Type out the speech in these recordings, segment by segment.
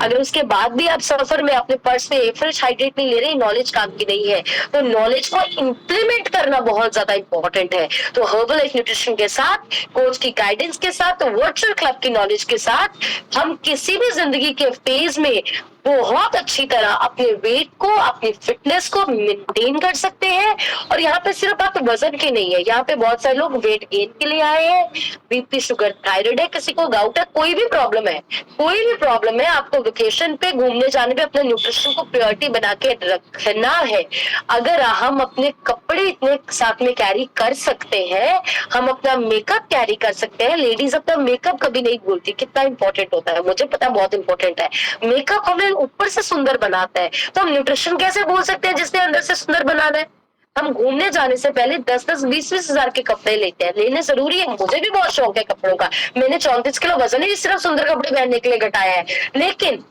अगर उसके बाद भी आप सफर में अपने पर्स में फ्रेश हाइड्रेट नहीं ले रहे, नॉलेज काम की नहीं है। तो नॉलेज को इम्प्लीमेंट करना बहुत ज्यादा इंपॉर्टेंट है। तो हर्बल लाइफ न्यूट्रिशन के साथ, कोच की गाइडेंस के साथ, तो वर्चुअल क्लब की नॉलेज के साथ हम किसी भी जिंदगी के फेज में बहुत अच्छी तरह अपने वेट को, अपनी फिटनेस को मेंटेन कर सकते हैं। और यहाँ पे सिर्फ आप वजन के नहीं है, यहाँ पे बहुत सारे लोग वेट गेन के लिए आए हैं। बीपी, शुगर, थायराइड है, किसी को गाउट है, कोई भी प्रॉब्लम है, कोई भी प्रॉब्लम है, आपको वेकेशन पे घूमने जाने पे अपने न्यूट्रिशन को प्रायोरिटी बना के रखना है। अगर हम अपने कपड़े इतने साथ में कैरी कर सकते हैं, हम अपना मेकअप कैरी कर सकते हैं। लेडीज अपना मेकअप कभी नहीं भूलती, कितना इंपॉर्टेंट होता है, मुझे पता बहुत इंपॉर्टेंट है। मेकअप हमें ऊपर से सुंदर बनाता है, तो हम न्यूट्रिशन कैसे भूल सकते हैं जिसने अंदर से सुंदर बनाना है। हम घूमने जाने से पहले 10-10, 20-20 हजार के कपड़े लेते हैं, लेने जरूरी है, मुझे भी बहुत शौक है कपड़ों का। मैंने 34 किलो वजन ही सिर्फ सुंदर कपड़े पहनने के लिए घटाया है, लेकिन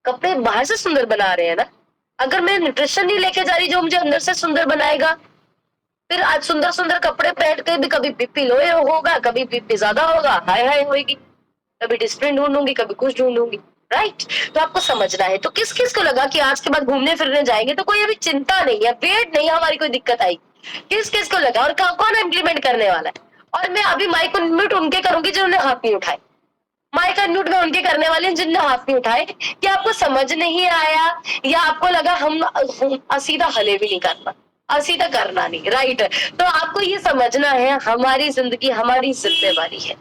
कपड़े बाहर से सुंदर बना रहे हैं ना। अगर मैं न्यूट्रिशन नहीं लेके जा रही जो मुझे अंदर से सुंदर बनाएगा, फिर आज सुंदर सुंदर कपड़े पहन के भी कभी बीपी लो होगा, कभी बीपी ज्यादा होगा, हाय हाय होगी, कभी डिस्प्रिन ढूंढूंगी, कभी कुछ ढूंढूंगी, राइट। तो आपको समझना है। तो किस किस को लगा कि आज के बाद घूमने फिरने जाएंगे तो कोई अभी चिंता नहीं है, वेट नहीं, हमारी कोई दिक्कत आई, किस किस को लगा और कौन इम्प्लीमेंट करने वाला है। और मैं अभी माइक म्यूट उनके करूंगी जिन्होंने हाथ नहीं उठाए, माइक अनम्यूट में उनके करने वाले जिनने हाथ नहीं उठाए। कि आपको समझ नहीं आया या आपको लगा हम सीधा हले भी नहीं करना, सीधा करना नहीं, राइट। तो आपको ये समझना है, हमारी जिंदगी हमारी जिम्मेवारी है,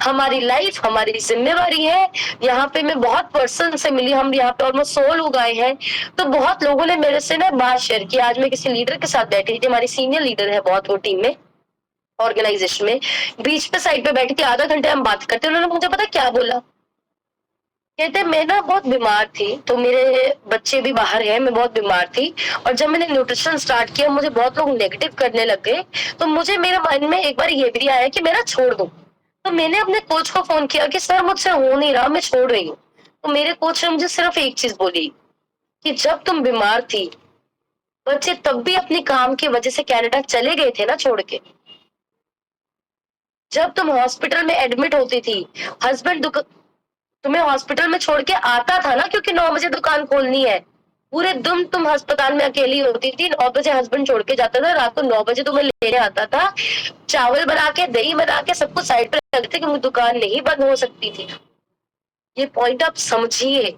हमारी लाइफ हमारी जिम्मेवारी है। यहाँ पे मैं बहुत पर्सन से मिली, हम यहाँ पे ऑलमोस्ट 100 लोग आए हैं। तो बहुत लोगों ने मेरे से ना बात शेयर की। आज मैं किसी लीडर के साथ बैठी थी, हमारी सीनियर लीडर है बहुत वो टीम में, ऑर्गेनाइजेशन में। बीच पे साइड पे बैठ के आधा घंटे हम बात करते, उन्होंने मुझे पता क्या बोला, कहते मैं ना बहुत बीमार थी, तो मेरे बच्चे भी बाहर हैं, मैं बहुत बीमार थी, और जब मैंने न्यूट्रिशन स्टार्ट किया मुझे बहुत लोग नेगेटिव करने लग गए। तो मुझे मेरे माइंड में एक बार ये भी आया कि मैं ना छोड़ दूं। तो मैंने अपने कोच को फोन किया कि सर मुझसे हो नहीं रहा, मैं छोड़ रही हूँ। तो मेरे कोच ने मुझे सिर्फ एक चीज बोली कि जब तुम बीमार थी, बच्चे तब भी अपने काम की वजह से कनाडा चले गए थे ना छोड़ के। जब तुम हॉस्पिटल में एडमिट होती थी, हस्बैंड तुम्हें हॉस्पिटल में छोड़ के आता था ना, क्योंकि 9 बजे दुकान खोलनी है। पूरे दिन तुम अस्पताल में अकेली होती थी, 9 बजे हस्बैंड छोड़ के जाता था, रात को 9 बजे तुम्हें लेने आता था, चावल बना के, दही बना के, सब कुछ साइड पे रखते क्योंकि दुकान नहीं बंद हो सकती थी। ये पॉइंट आप समझिए।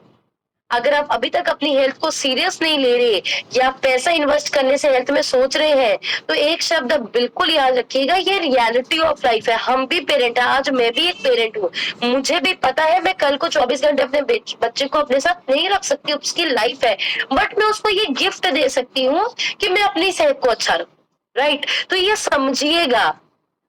अगर आप अभी तक अपनी हेल्थ को सीरियस नहीं ले रहे या पैसा इन्वेस्ट करने से हेल्थ में सोच रहे हैं, तो एक शब्द बिल्कुल याद रखिएगा, ये रियलिटी ऑफ लाइफ है। हम भी पेरेंट है, आज मैं भी एक पेरेंट हूँ, मुझे भी पता है मैं कल को 24 घंटे अपने बच्चे को अपने साथ नहीं रख सकती, उसकी लाइफ है, बट मैं उसको ये गिफ्ट दे सकती हूँ कि मैं अपनी सेहत को अच्छा रखूं, राइट। तो ये समझिएगा,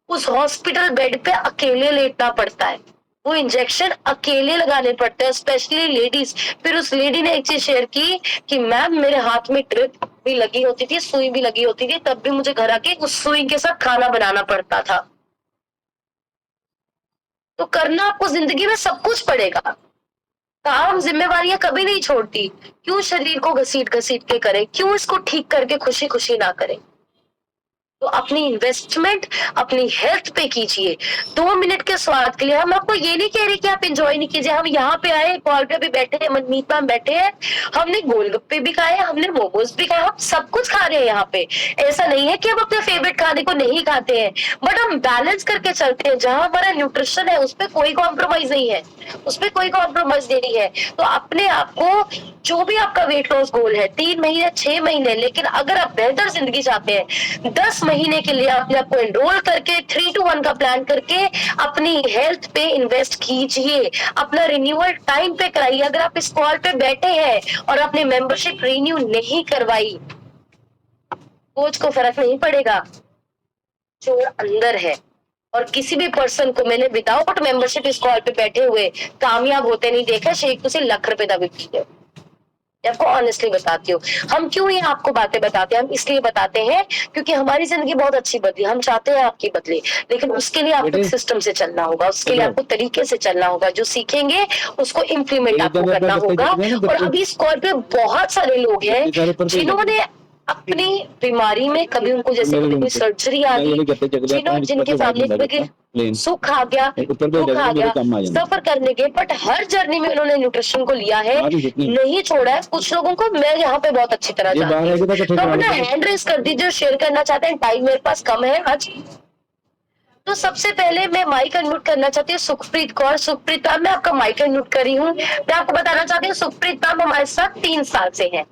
उस हॉस्पिटल बेड पे अकेले लेटना पड़ता है, वो इंजेक्शन अकेले लगाने पड़ते हैं, स्पेशली लेडीज। फिर उस लेडी ने एक चीज शेयर की कि मैम मेरे हाथ में ड्रिप भी लगी होती थी, सुई भी लगी होती थी, तब भी मुझे घर आके उस सुई के साथ खाना बनाना पड़ता था। तो करना आपको जिंदगी में सब कुछ पड़ेगा, काम जिम्मेवारियां कभी नहीं छोड़ती। क्यों शरीर को घसीट घसीट के करें, क्यों इसको ठीक करके खुशी खुशी ना करें। तो अपनी इन्वेस्टमेंट अपनी हेल्थ पे कीजिए। 2 मिनट के स्वाद के लिए, हम आपको ये नहीं कह रहे कि आप एंजॉय नहीं कीजिए। हम यहाँ पे आए, कॉल पे भी बैठे हैं, मनमीत मैम बैठे हैं, हमने गोलगप्पे भी खाए, हमने मोमोज भी खाए, हम सब कुछ खा रहे हैं यहाँ पे। ऐसा नहीं है कि हम अपने फेवरेट खाने को नहीं खाते हैं, बट हम बैलेंस करके चलते हैं। जहाँ हमारा न्यूट्रिशन है उस पर कोई कॉम्प्रोमाइज नहीं है, उस पर कोई कॉम्प्रोमाइज नहीं है। तो अपने आप को, जो भी आपका वेट लॉस गोल है, 3 महीने 6 महीने, लेकिन अगर आप बेहतर जिंदगी चाहते हैं, 10 महीने के लिए अपने आप को एनरोल करके 3 to 1 का प्लान करके अपनी हेल्थ पे इन्वेस्ट कीजिए, अपना रिन्यूअल टाइम पे कराइए। अगर आप इस कॉल पे बैठे हैं और अपनी मेंबरशिप रिन्यू नहीं करवाई, कोच को फर्क नहीं पड़ेगा, चोर अंदर है। और किसी भी पर्सन को मैंने विदाउट मेंबरशिप इस कॉल पे बैठे हुए कामयाब होते नहीं देखा। शेख तो से लाख रुपए दावे किए, आपको ऑनेस्टली बताती हूँ। हम क्यों ये आपको बातें बताते हैं, हम इसलिए बताते हैं क्योंकि हमारी जिंदगी बहुत अच्छी बदली, हम चाहते हैं आपकी बदले, लेकिन उसके लिए आपको सिस्टम से चलना होगा, उसके लिए आपको तरीके से चलना होगा। जो सीखेंगे उसको इम्प्लीमेंट आपको करना होगा। और अभी इस कॉल पे बहुत सारे लोग हैं जिन्होंने अपनी बीमारी में कभी उनको जैसे कभी कोई सर्जरी आ गई, जिनके फैमिली में सुख आ गया, दुख आ गया, सफर करने के, बट हर जर्नी में उन्होंने न्यूट्रिशन को लिया है, नहीं छोड़ा है। कुछ लोगों को मैं यहाँ पे बहुत अच्छी तरह जानती हूँ, तो अपना हैंड रेस कर दीजिए, शेयर करना चाहते हैं। टाइम मेरे पास कम है आज। तो सबसे पहले मैं माइक अनम्यूट करना चाहती हूँ सुखप्रीत कौर। सुखप्रीत मैम, मैं आपका माइक अनम्यूट करी हूँ। मैं आपको बताना चाहती हूँ सुखप्रीत मैम हमारे साथ 3 साल से हैं।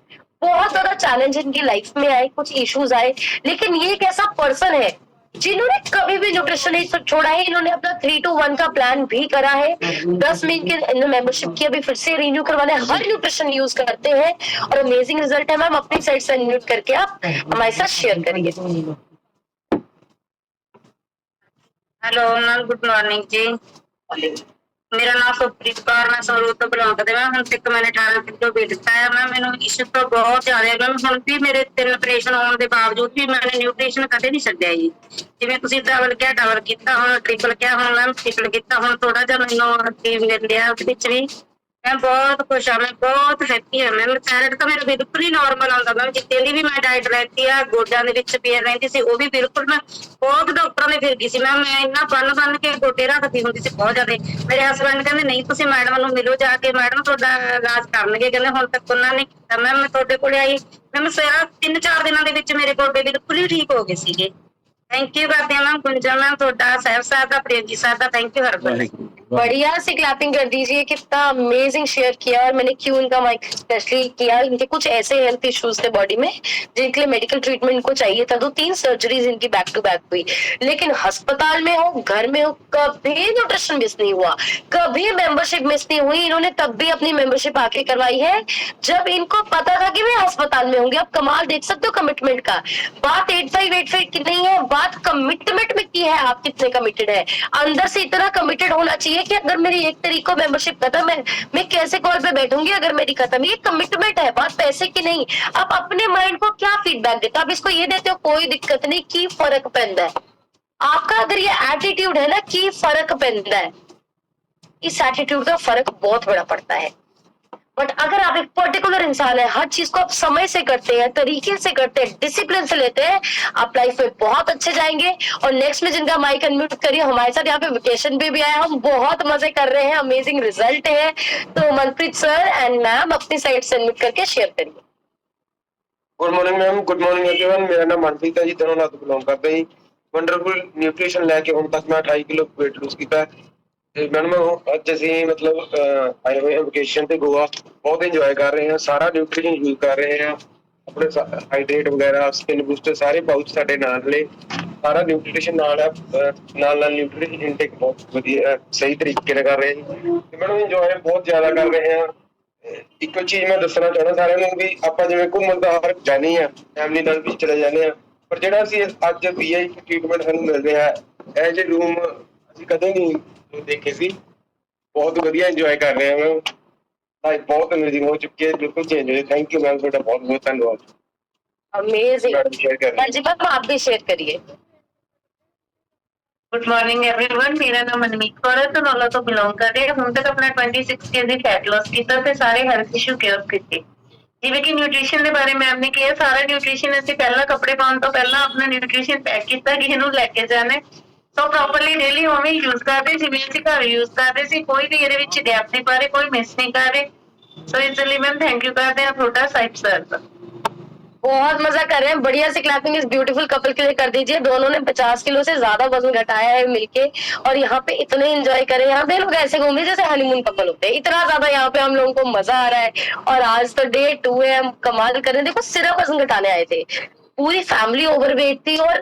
बहुत ज्यादा चैलेंज इनकी लाइफ में आए, कुछ इश्यूज आए, लेकिन ये एक ऐसा पर्सन है जिन्होंने कभी भी न्यूट्रिशन नहीं छोड़ा है। इन्होंने अपना 3 to 1 का प्लान भी करा है। 10 महीने की मेंबरशिप की अभी फिर से रिन्यू करवाने, हर न्यूट्रिशन यूज करते हैं और अमेजिंग रिजल्ट है। मैम अपनी साइड से अनम्यूट करके आप हमारे साथ शेयर करिए। हेलो मैम, गुड मॉर्निंग जी। मेरा नाम सुखप्रीत कौर, मैं संगरूर ਤੋਂ ਬਿਲੋਂਗ ਕਰਦੀ ਹਾਂ। ਹੁਣ ਤੱਕ मैंने 18 किलो weight घटाया मैम। ਮੈਨੂੰ ਇਸ਼ੂ ਤਾਂ ਬਹੁਤ ਜ਼ਿਆਦਾ ਹੈ ਮੈਮ। ਹੁਣ ਵੀ ਮੇਰੇ 3 ਆਪਰੇਸ਼ਨ ਹੋਣ ਦੇ ਬਾਵਜੂਦ ਵੀ मैंने ਨਿਊਟ੍ਰੀਸ਼ਨ ਕਦੇ ਨਹੀਂ ਛੱਡਿਆ ਜੀ। ਜਿਵੇਂ ਤੁਸੀਂ ਡਬਲ ਕੀਤਾ, ਹੁਣ ਟ੍ਰਿਪਲ ਕਿਹਾ, ਹੁਣ ਮੈਮ ਟ੍ਰਿਪਲ ਕੀਤਾ। ਹੁਣ ਥੋੜਾ ਜਿਹਾ ਮੈਨੂੰ ਟੀਮ ਲੈਂਦੇ ਆ ਉਹਦੇ ਵਿੱਚ ਵੀ। मैं बहुत खुश हाँ, मैं बहुत हैप्पी हाँ मैम। थायराइड तो मेरा बिल्कुल ही नॉर्मल आता मैम। जितने भी मैं डाइट लेती है, गोडियां दे विच पेन रहिंदी सी, वो भी बिल्कुल मैं बहुत डॉक्टरों ने फिर गई सी मैम। मैं इन्ना बन के गोडे रखदी हुंदी सी बहुत ज्यादा। मेरे हसबैंड कहंदे नहीं तुसीं मैडम नूं मिलो जाके, मैडम तुहाडा इलाज करनगे। कहंदे हुण तक उन्हां ने कीता मैम। मैं तुहाडे कोले आई मैम, सिर्फ 3-4 दिनां दे विच मेरे गोडे बिल्कुल ही ठीक हो गए सीगे। थैंक यू करते हैं मैम। गुंजा मैम तुहाडा, साहब साहब दा, प्रेम जी साहब दा, थैंक यू हर बार। बढ़िया से क्लैपिंग कर दीजिए। कितना अमेजिंग शेयर किया। और मैंने क्यों इनका माइक स्पेशली किया, इनके कुछ ऐसे हेल्थ इश्यूज थे बॉडी में जिनके लिए मेडिकल ट्रीटमेंट को चाहिए था। तो 3 सर्जरीज इनकी बैक टू बैक हुई, लेकिन अस्पताल में हो, घर में हो, कभी न्यूट्रिशन मिस नहीं हुआ, कभी मेंबरशिप मिस नहीं हुई। इन्होंने तब भी अपनी मेंबरशिप आके करवाई है जब इनको पता था कि वे अस्पताल में होंगे। अब कमाल देख सकते हो कमिटमेंट का। बात 85 की नहीं है, बात कमिटमेंट में की है। आप कितने कमिटेड है, अंदर से इतना कमिटेड होना चाहिए कि अगर मेरी 1 तारीख को मेंबरशिप खत्म है, मैं कैसे कॉल पे बैठूंगी अगर मेरी खत्म। ये कमिटमेंट है, बात पैसे की नहीं। आप अपने माइंड को क्या फीडबैक देते हो, आप इसको ये देते हो कोई दिक्कत नहीं, की फर्क पैंदा है। आपका अगर ये एटीट्यूड है ना, की फर्क पैंदा है, इस एटीट्यूड का फर्क बहुत बड़ा पड़ता है। बट अगर आप एक पर्टिकुलर इंसान है, हर चीज को आप समय से करते हैं, तरीके से करते हैं, डिसिप्लिन से लेते हैं, आप लाइफ में बहुत अच्छे जाएंगे। और नेक्स्ट में जिनका माइक अनम्यूट करिए, हमारे साथ यहाँ पे वेकेशन पे भी आए, हम बहुत मजे कर रहे हैं, अमेजिंग रिजल्ट है। तो मनप्रीत सर एंड मैम अपनी साइड से अनम्यूट करके शेयर करिए। Good morning ma'am, good morning everyone. मेरा नाम मनप्रीत है जी, धनौला ਤੋਂ ਬਿਲੋਂਗ ਕਰਦਾ ਜੀ। वंडरफुल न्यूट्रिशन लेके ਹੁਣ तक मैं 28 किलो वेट लूज ਕੀਤਾ। ਤੇ ਮੈਡਮ ਅੱਜ ਅਸੀਂ ਮਤਲਬ ਆਏ ਹੋਏ ਹਾਂ ਵਕੇਸ਼ਨ ਤੇ ਗੋਆ, ਬਹੁਤ ਇੰਜੋਏ ਕਰ ਰਹੇ ਹਾਂ। ਸਾਰਾ ਨਿਊਟ੍ਰੀਸ਼ਨ ਯੂਜ਼ ਕਰ ਰਹੇ ਹਾਂ, ਆਪਣੇ ਹਾਈਡਰੇਟ ਵਗੈਰਾ, ਸਕਿਨ ਬੂਸਟਰ ਸਾਰੇ ਪਾਊਚ ਸਾਡੇ ਨਾਲ ਨੇ। ਸਾਰਾ ਨਿਊਟ੍ਰੀਸ਼ਨ ਨਾਲ ਆ, ਨਾਲ ਨਿਊਟ੍ਰੀਸ਼ਨ ਇਨਟੇਕ ਬਹੁਤ ਵਧੀਆ ਸਹੀ ਤਰੀਕੇ ਨਾਲ ਕਰ ਰਹੇ ਹਾਂ ਜੀ। ਤੇ ਮੈਡਮ ਇੰਜੋਏ ਬਹੁਤ ਜ਼ਿਆਦਾ ਕਰ ਰਹੇ ਹਾਂ। ਇੱਕ ਚੀਜ਼ ਮੈਂ ਦੱਸਣਾ ਚਾਹੁੰਦਾ ਸਾਰਿਆਂ ਨੂੰ ਵੀ ਆਪਾਂ ਜਿਵੇਂ ਘੁੰਮਣ ਦਾ ਹਰ ਜਾਣੀ ਆ, ਫੈਮਿਲੀ ਨਾਲ ਵੀ ਚਲੇ ਜਾਂਦੇ ਆ, ਪਰ ਜਿਹੜਾ ਅਸੀਂ ਅੱਜ VIP ਟ੍ਰੀਟਮੈਂਟ ਸਾਨੂੰ ਮਿਲ ਰਿਹਾ ਹੈ, ਇਹ ਜਿਹੇ ਰੂਮ ਅਸੀਂ ਕਦੇ ਨਹੀਂ देखे सी। बहुत वधिया एंजॉय कर रहे हैं मैम। लाइफ बहुत अमेजिंग हो चुकी है, बिल्कुल चेंज हो। थैंक यू मैम, ਤੁਹਾਡਾ बहुत बहुत धन्यवाद। अमेजिंग। हाँ जी मैम, आप भी शेयर करिए। Good morning everyone. मेरा नाम मनमीत कौर है, धनौला ਤੋਂ ਬਿਲੋਂਗ ਕਰ ਰਹੀ ਹਾਂ। ਹੁਣ ਤੱਕ ਆਪਣਾ 26 kg फैट लॉस ਕੀਤਾ ਤੇ ਸਾਰੇ ਹੈਲਥ ਇਸ਼ੂ ਕੇਅਰ ਕੀਤੇ। ਜਿਵੇਂ ਕਿ ਨਿਊਟ੍ਰੀਸ਼ਨ ਦੇ ਬਾਰੇ ਮੈਮ ਨੇ ਕਿਹਾ, ਸਾਰਾ ਨਿਊਟ੍ਰੀਸ਼ਨ ਅਸੀਂ ਪਹਿਲਾਂ ਕੱਪੜੇ ਪਾਉਣ ਤੋਂ ਪਹਿਲਾਂ ਆਪਣਾ ਨਿਊਟ੍ਰੀਸ਼ਨ ਪੈਕ ਕੀਤਾ ਕਿ ਇਹਨੂੰ ਲੈ ਕੇ ਜਾਣਾ। ਸੋ ਪ੍ਰੋਪਰਲੀ ਡੇਲੀ ਉਵੇਂ ਯੂਜ਼ ਕਰਦੇ, ਜਿਵੇਂ ਅਸੀਂ ਘਰ ਯੂਜ਼ ਕਰਦੇ ਸੀ। ਕੋਈ ਵੀ ਇਹਦੇ ਵਿੱਚ ਗੈਪ ਨਹੀਂ ਪਾ ਰਹੇ, ਕੋਈ ਮਿਸ ਨਹੀਂ ਕਰ ਰਹੇ। ਸੋ ਇਸ ਲਈ ਮੈਮ ਥੈਂਕ ਯੂ ਕਰਦੇ हैं ਤੁਹਾਡਾ साहिब सर का। बहुत मजा कर रहे हैं। बढ़िया से क्लैपिंग इस ब्यूटीफुल कपल के लिए कर दीजिए। दोनों ने 50 किलो से ज्यादा वजन घटाया है मिलके, और यहाँ पे इतने एंजॉय करे। यहाँ पे लोग ऐसे घूमे जैसे हनीमून कपल होते हैं, इतना ज्यादा यहाँ पे हम लोगों को मजा आ रहा है। और आज तो डे 2 है, हम कमाल कर रहे हैं। देखो सिर्फ वजन घटाने आए थे, पूरी फैमिली ओवरवेट थी। और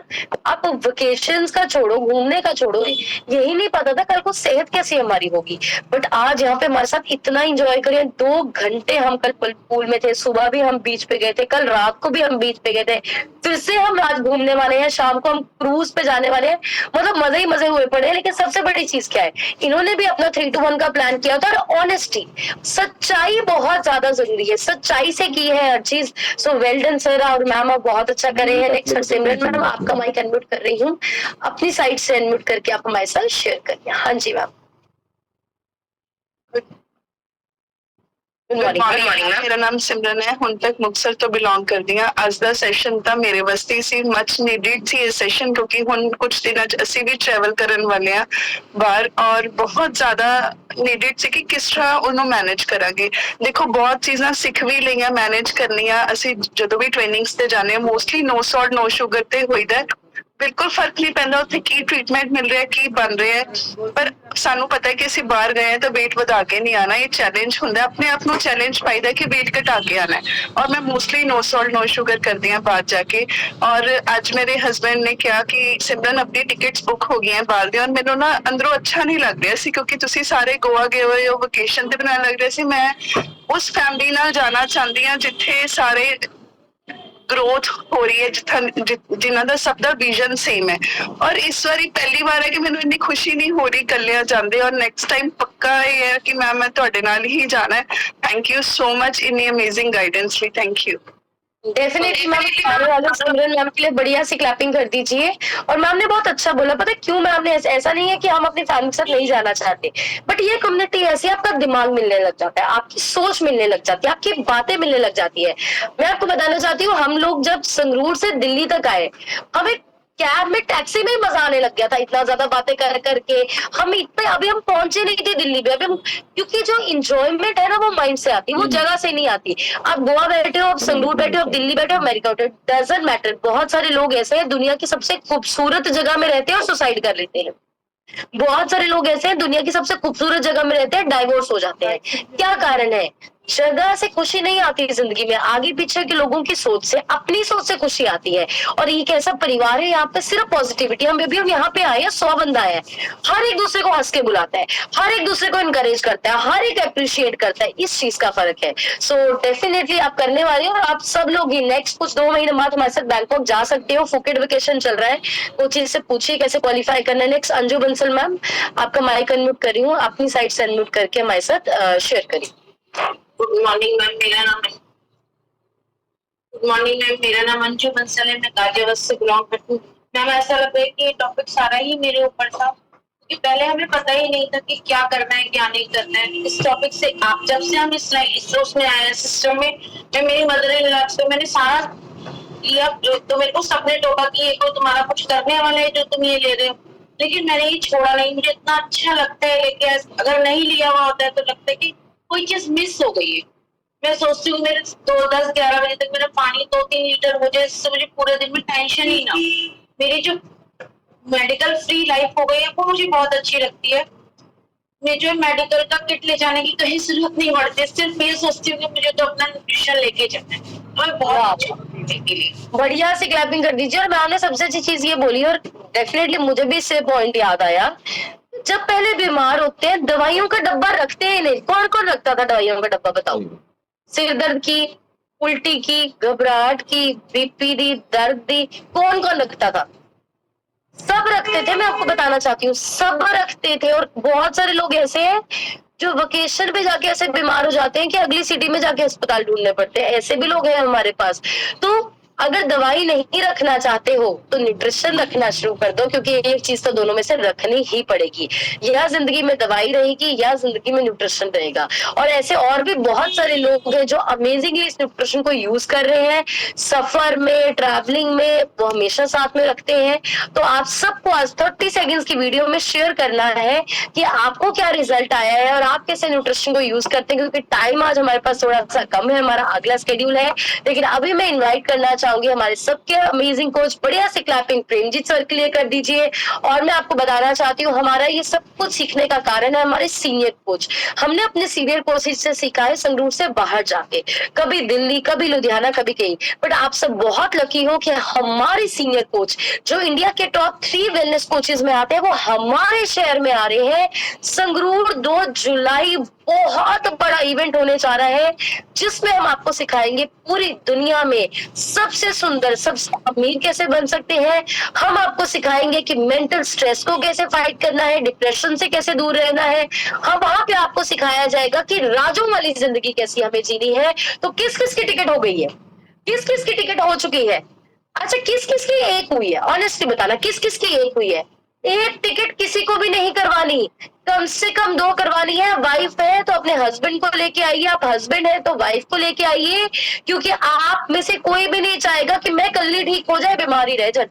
आप वेकेशंस का छोड़ो, घूमने का छोड़ो, यही नहीं पता था कल को सेहत कैसी हमारी होगी। बट आज यहाँ पे हमारे साथ इतना एंजॉय करें। 2 घंटे हम कल पूल में थे, सुबह भी हम बीच पे गए थे, कल रात को भी हम बीच पे गए थे, फिर से हम आज घूमने वाले हैं, शाम को हम क्रूज पे जाने वाले हैं। मतलब मजे ही मजे हुए पड़े हैं। लेकिन सबसे बड़ी चीज क्या है, इन्होंने भी अपना 3 to 1 का प्लान किया था। और ऑनेस्टी, सच्चाई बहुत ज्यादा जरूरी है, सच्चाई से की है हर चीज। So well done sir. और मैम आप बहुत अच्छा कर रहे हैं। नेक्स्ट सिमरन मैम, आपका माइक अनम्यूट कर रही हूँ, अपनी साइड से अनम्यूट करके आप हमारे साथ शेयर करिए। हाँ जी मैम। Good morning. मेरा नाम सिमरन है, ਹੁਣ ਤੱਕ ਮੁਕਤਸਰ ਤੋਂ ਬਿਲੋਂਗ ਕਰਦੀ ਹਾਂ। ਅੱਜ ਦਾ ਸੈਸ਼ਨ ਤਾਂ ਮੇਰੇ ਵਾਸਤੇ ਸੀ, ਮਚ ਨੀਡਡ ਸੀ ਇਹ ਸੈਸ਼ਨ, ਕਿਉਂਕਿ ਹੁਣ ਕੁਝ ਦਿਨਾਂ 'ਚ ਅਸੀਂ ਵੀ ਟਰੈਵਲ ਕਰਨ ਵਾਲੇ ਹਾਂ ਬਾਹਰ, ਔਰ ਬਹੁਤ ਜ਼ਿਆਦਾ ਨੀਡਡ ਸੀ ਕਿ ਕਿਸ ਤਰ੍ਹਾਂ ਉਹਨੂੰ ਮੈਨੇਜ ਕਰਾਂਗੇ। ਦੇਖੋ ਬਹੁਤ ਚੀਜ਼ਾਂ ਸਿੱਖ ਵੀ ਲਈਆਂ, ਮੈਨੇਜ ਕਰਨੀਆਂ। ਅਸੀਂ ਜਦੋਂ ਵੀ ਟ੍ਰੇਨਿੰਗਸ ਤੇ ਜਾਂਦੇ ਹਾਂ ਮੋਸਟਲੀ ਨੋ ਸੌਲਟ ਨੋ ਸ਼ੂਗਰ ਤੇ ਹੋਈਦਾ, ਬਿਲਕੁਲ ਫਰਕ ਨਹੀਂ ਪੈਂਦਾ ਉੱਥੇ ਕੀ ਟ੍ਰੀਟਮੈਂਟ ਮਿਲ ਰਿਹਾ, ਕੀ ਬਣ ਰਿਹਾ ਹੈ। ਪਰ ਸਾਨੂੰ ਪਤਾ ਹੈ ਕਿ ਅਸੀਂ ਬਾਹਰ ਗਏ ਹਾਂ ਤਾਂ weight ਵਧਾ ਕੇ ਨਹੀਂ ਆਣਾ, ਇਹ ਚੈਲੰਜ ਹੁੰਦਾ। ਆਪਣੇ ਆਪ ਨੂੰ ਚੈਲੰਜ ਪਾਈਦਾ ਕਿ weight ਘਟਾ ਕੇ ਆਣਾ ਹੈ, ਔਰ ਮੈਂ ਮੋਸਟਲੀ ਨੋ ਸੌਲਟ ਨੋ ਸ਼ੂਗਰ ਕਰਦੀ ਹਾਂ ਬਾਹਰ ਜਾ ਕੇ। ਔਰ ਅੱਜ ਮੇਰੇ ਹਸਬੈਂਡ ਨੇ ਕਿਹਾ ਕਿ ਸਿਮਰਨ ਆਪਣੀ ਟਿਕਟਸ ਬੁੱਕ ਹੋ ਗਈਆਂ ਬਾਹਰ ਦੀਆਂ, ਔਰ ਮੈਨੂੰ ਨਾ ਅੰਦਰੋਂ ਅੱਛਾ ਨਹੀਂ ਲੱਗ ਰਿਹਾ ਸੀ, ਕਿਉਂਕਿ ਤੁਸੀਂ ਸਾਰੇ ਗੋਆ ਗਏ ਹੋਏ ਹੋ, ਵਕੇਸ਼ਨ ਤੇ ਬਣਾਉਣ ਲੱਗ ਰਹੇ ਸੀ। ਮੈਂ ਉਸ ਫੈਮਿਲੀ ਨਾਲ ਜਾਣਾ ਚਾਹੁੰਦੀ ਹਾਂ ਜਿੱਥੇ ਸਾਰੇ ग्रोथ हो रही है, जिन्हों का सब का विजन सेम है। और इस बारी पहली बार है कि मैंने इतनी खुशी नहीं हो रही कलिया जाते, और नेक्स्ट टाइम पक्का ये है कि मैं तुहाडे नाल ही जाना है। थैंक यू सो मच इन्नी अमेजिंग गाइडेंस ली, थैंक यू। डेफिनेटली मैम, सारे वालों सिमरन मैम के लिए बढ़िया सी क्लैपिंग कर दीजिए। और मैम ने बहुत अच्छा बोला, पता है क्यों मैम ने, ऐसा नहीं है कि हम अपनी फैमिली के साथ नहीं जाना चाहते, बट ये कम्युनिटी ऐसी है, आपका दिमाग मिलने लग जाता है, आपकी सोच मिलने लग जाती है, आपकी बातें मिलने लग जाती है। मैं आपको बताना चाहती हूँ, हम लोग जब संगरूर से दिल्ली तक आए, हमें कैब में टैक्सी में ही मजा आने लग गया था, इतना ज्यादा बातें कर करके। हम इतने अभी हम पहुंचे नहीं थे दिल्ली में, अभी हम, क्योंकि जो इंजॉयमेंट है ना वो माइंड से आती है, वो जगह से नहीं आती। आप गोवा बैठे हो, आप संगरूर बैठे हो, आप दिल्ली बैठे हो, अमेरिका बैठे हो, डजंट मैटर। बहुत सारे लोग ऐसे हैं दुनिया की सबसे खूबसूरत जगह में रहते हैं और सुसाइड कर लेते हैं। बहुत सारे लोग ऐसे हैं दुनिया की सबसे खूबसूरत जगह में रहते हैं, डाइवोर्स हो जाते हैं। क्या कारण है? जगह से खुशी नहीं आती जिंदगी में, आगे पीछे के लोगों की सोच से, अपनी सोच से खुशी आती है। और ये कैसा परिवार है यहाँ पे, सिर्फ पॉजिटिविटी। हम यहाँ पे आए हैं, 100 बंदा है, हर एक दूसरे को हंस के बुलाता है, हर एक दूसरे को इनकरेज करता है, हर एक अप्रिशिएट करता है। इस चीज का फर्क है। सो डेफिनेटली आप करने वाले हो, और आप सब लोग ही नेक्स्ट कुछ 2 महीने बाद हमारे साथ बैंकॉक जा सकते हो। फुकेट वेकेशन चल रहा है, वो चीज से पूछिए कैसे क्वालिफाई करना है। नेक्स्ट अंजू बंसल मैम, आपका माइक अनम्यूट कर रही हूँ, अपनी साइड से अनम्यूट करके हमारे साथ शेयर करिए। गुड मॉर्निंग मैम, मेरा नाम अंजू बंसल है, मैं गाजियाबाद से बिलोंग करती हूँ। मैम ऐसा लगता है कि ये टॉपिक सारा ही मेरे ऊपर था, क्योंकि पहले हमें पता ही नहीं था कि क्या करना है क्या नहीं करना है। इस टॉपिक से आप जब से हम इस उसमें आए हैं सिस्टम में, मैं मेरी मदर इन लॉ से मैंने सारा लिया, तो मेरे को सबने टोका कि ये तो तुम्हारा कुछ करने वाला है जो तुम ये ले रहे हो, लेकिन मैंने ये छोड़ा नहीं। मुझे इतना अच्छा लगता है लेके, अगर नहीं लिया हुआ होता है तो लगता है कि कोई चीज मिस हो गई है। मैं सोचती हूँ मेरे 10-11 बजे तक मेरा पानी 2-3 लीटर हो जाए, इससे मुझे पूरे दिन में टेंशन ही ना। मेरी जो मेडिकल फ्री लाइफ हो गई है वो मुझे बहुत अच्छी लगती है। मैं जो मेडिकल का किट ले जाने की कहीं जरूरत नहीं पड़ती, सिर्फ ये सोचती हूँ कि मुझे तो अपना न्यूट्रिशन लेके जाना है। मैं बहुत बढ़िया से क्लैपिंग कर दीजिए। और मैंने सबसे अच्छी चीज ये बोली, और डेफिनेटली मुझे भी इससे पॉइंट याद आया, जब पहले बीमार होते हैं दवाइयों का डब्बा रखते ही नहीं। कौन कौन रखता था दवाइयों का डब्बा, बताओ? सिर दर्द की, उल्टी की, घबराहट की, बीपी दी, दर्द दी, कौन कौन रखता था? सब रखते थे। मैं आपको बताना चाहती हूँ, सब रखते थे। और बहुत सारे लोग ऐसे हैं जो वेकेशन पे जाके ऐसे बीमार हो जाते हैं कि अगली सिटी में जाके अस्पताल ढूंढने पड़ते हैं। ऐसे भी लोग हैं हमारे पास। तो अगर दवाई नहीं रखना चाहते हो तो न्यूट्रिशन रखना शुरू कर दो, क्योंकि एक चीज तो दोनों में से रखनी ही पड़ेगी। या जिंदगी में दवाई रहेगी या जिंदगी में न्यूट्रिशन रहेगा। और ऐसे और भी बहुत सारे लोग हैं जो अमेजिंगली इस न्यूट्रिशन को यूज कर रहे हैं, सफर में, ट्रैवलिंग में, वो हमेशा साथ में रखते हैं। तो आप सबको आज 30 सेकेंड्स की वीडियो में शेयर करना है कि आपको क्या रिजल्ट आया है और आप कैसे न्यूट्रिशन को यूज करते हैं, क्योंकि टाइम आज हमारे पास थोड़ा सा कम है, हमारा अगला शेड्यूल है। लेकिन अभी मैं इन्वाइट करना चाहूंगी हमारे सबके अमेजिंग कोच, बढ़िया से क्लैपिंग प्रेमजीत सर के लिए कर दीजिए। और मैं आपको बताना चाहती हूँ, हमारा ये सब कुछ सीखने का कारण है हमारे सीनियर कोच। हमने अपने सीनियर कोच से सीखा है संगरूर से बाहर जाके, कभी दिल्ली, कभी लुधियाना, कभी कहीं। बट आप सब बहुत लकी हो कि हमारे सीनियर कोच जो इंडिया के टॉप 3 वेलनेस कोचेज में आते हैं, वो हमारे शहर में आ रहे हैं। संगरूर 2 जुलाई बहुत बड़ा इवेंट होने जा रहा है, जिसमें हम आपको सिखाएंगे पूरी दुनिया में सबसे सुंदर, सबसे अमीर कैसे बन सकते हैं। हम आपको सिखाएंगे कि मेंटल स्ट्रेस को कैसे फाइट करना है, डिप्रेशन से कैसे दूर रहना है। हम वहां पे आपको सिखाया जाएगा कि राजों वाली जिंदगी कैसी हमें जीनी है। तो किस किस की टिकट हो गई है, किस किस की टिकट हो चुकी है? अच्छा, किस किस की एक हुई है? ऑनेस्टली बताना, किस किस की एक हुई है? एक टिकट किसी को भी नहीं करवानी, कम से कम 2 करवानी है। वाइफ है तो अपने हस्बैंड को लेके आइए, आप हस्बैंड है तो वाइफ को लेके आइए, क्योंकि आप में से कोई भी नहीं चाहेगा कि मैं कल ही ठीक हो जाए, बीमारी रह जाए,